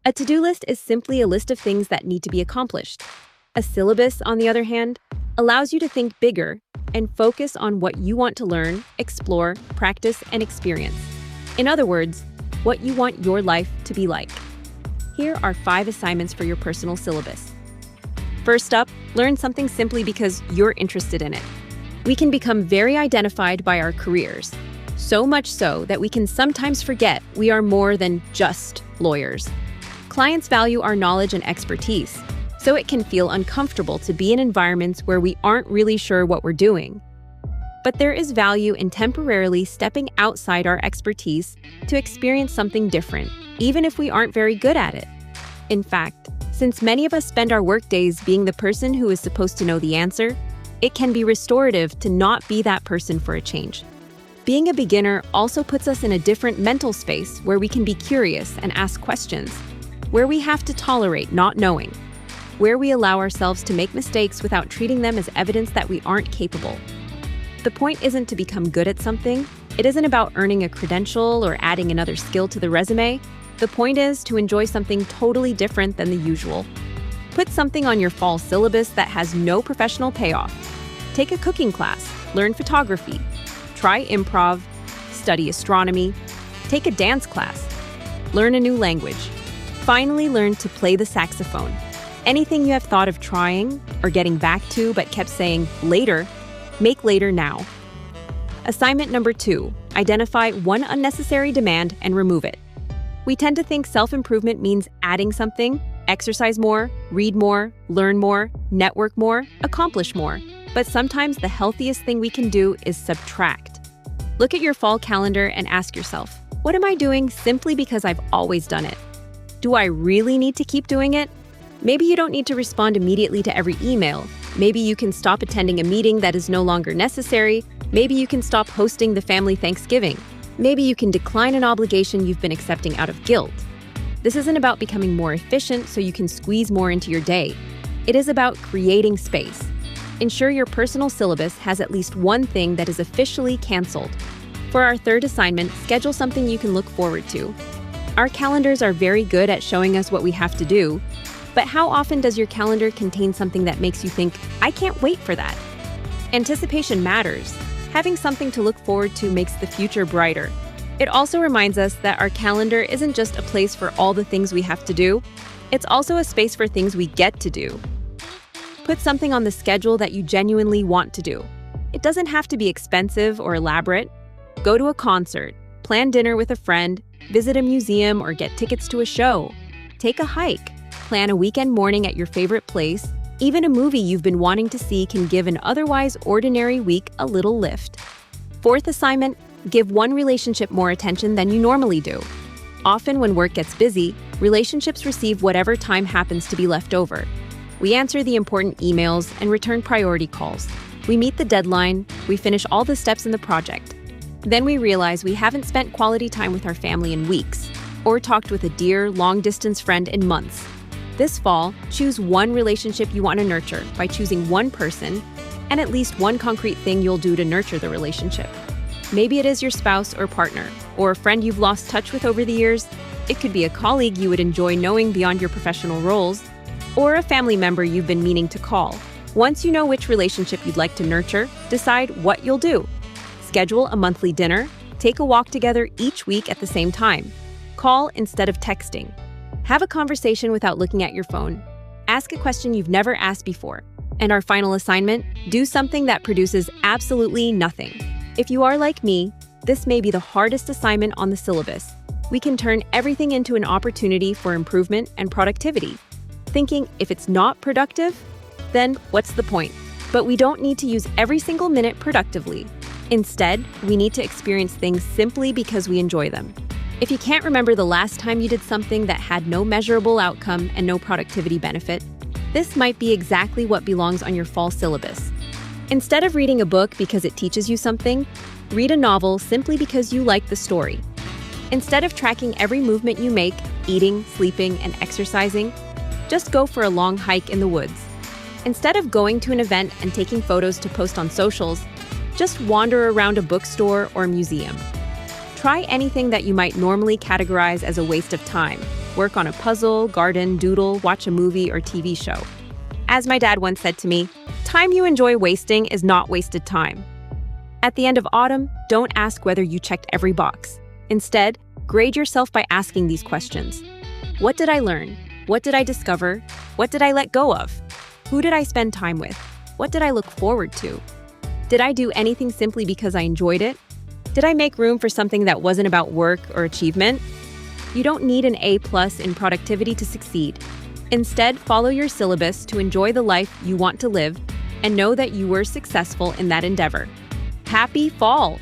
A to-do list is simply a list of things that need to be accomplished. A syllabus, on the other hand, allows you to think bigger and focus on what you want to learn, explore, practice, and experience. In other words, what you want your life to be like. Here are 5 assignments for your personal syllabus. First up, learn something simply because you're interested in it. We can become very identified by our careers, so much so that we can sometimes forget we are more than just lawyers. Clients value our knowledge and expertise, so it can feel uncomfortable to be in environments where we aren't really sure what we're doing. But there is value in temporarily stepping outside our expertise to experience something different, even if we aren't very good at it. In fact, since many of us spend our workdays being the person who is supposed to know the answer, it can be restorative to not be that person for a change. Being a beginner also puts us in a different mental space where we can be curious and ask questions, where we have to tolerate not knowing, where we allow ourselves to make mistakes without treating them as evidence that we aren't capable. The point isn't to become good at something. It isn't about earning a credential or adding another skill to the resume. The point is to enjoy something totally different than the usual. Put something on your fall syllabus that has no professional payoff. Take a cooking class, learn photography, try improv, study astronomy, take a dance class, learn a new language. Finally, learn to play the saxophone. Anything you have thought of trying or getting back to but kept saying later, make later now. Assignment number 2, identify one unnecessary demand and remove it. We tend to think self-improvement means adding something, exercise more, read more, learn more, network more, accomplish more. But sometimes the healthiest thing we can do is subtract. Look at your fall calendar and ask yourself, what am I doing simply because I've always done it? Do I really need to keep doing it? Maybe you don't need to respond immediately to every email. Maybe you can stop attending a meeting that is no longer necessary. Maybe you can stop hosting the family Thanksgiving. Maybe you can decline an obligation you've been accepting out of guilt. This isn't about becoming more efficient so you can squeeze more into your day. It is about creating space. Ensure your personal syllabus has at least one thing that is officially canceled. For our 3rd assignment, schedule something you can look forward to. Our calendars are very good at showing us what we have to do, but how often does your calendar contain something that makes you think, I can't wait for that? Anticipation matters. Having something to look forward to makes the future brighter. It also reminds us that our calendar isn't just a place for all the things we have to do, it's also a space for things we get to do. Put something on the schedule that you genuinely want to do. It doesn't have to be expensive or elaborate. Go to a concert, plan dinner with a friend, visit a museum, or get tickets to a show. Take a hike, plan a weekend morning at your favorite place. Even a movie you've been wanting to see can give an otherwise ordinary week a little lift. 4th assignment, give one relationship more attention than you normally do. Often when work gets busy, relationships receive whatever time happens to be left over. We answer the important emails and return priority calls. We meet the deadline, we finish all the steps in the project. Then we realize we haven't spent quality time with our family in weeks, or talked with a dear, long-distance friend in months. This fall, choose one relationship you want to nurture by choosing one person and at least one concrete thing you'll do to nurture the relationship. Maybe it is your spouse or partner, or a friend you've lost touch with over the years. It could be a colleague you would enjoy knowing beyond your professional roles, or a family member you've been meaning to call. Once you know which relationship you'd like to nurture, decide what you'll do. Schedule a monthly dinner, take a walk together each week at the same time. Call instead of texting. Have a conversation without looking at your phone. Ask a question you've never asked before. And our final assignment, do something that produces absolutely nothing. If you are like me, this may be the hardest assignment on the syllabus. We can turn everything into an opportunity for improvement and productivity. Thinking if it's not productive, then what's the point? But we don't need to use every single minute productively. Instead, we need to experience things simply because we enjoy them. If you can't remember the last time you did something that had no measurable outcome and no productivity benefit, this might be exactly what belongs on your fall syllabus. Instead of reading a book because it teaches you something, read a novel simply because you like the story. Instead of tracking every movement you make, eating, sleeping, and exercising, just go for a long hike in the woods. Instead of going to an event and taking photos to post on socials, just wander around a bookstore or museum. Try anything that you might normally categorize as a waste of time. work on a puzzle, garden, doodle, watch a movie or TV show. As my dad once said to me, time you enjoy wasting is not wasted time. At the end of autumn, don't ask whether you checked every box. Instead, grade yourself by asking these questions. What did I learn? What did I discover? What did I let go of? Who did I spend time with? What did I look forward to? Did I do anything simply because I enjoyed it? Did I make room for something that wasn't about work or achievement? You don't need an A+ in productivity to succeed. Instead, follow your syllabus to enjoy the life you want to live and know that you were successful in that endeavor. Happy fall!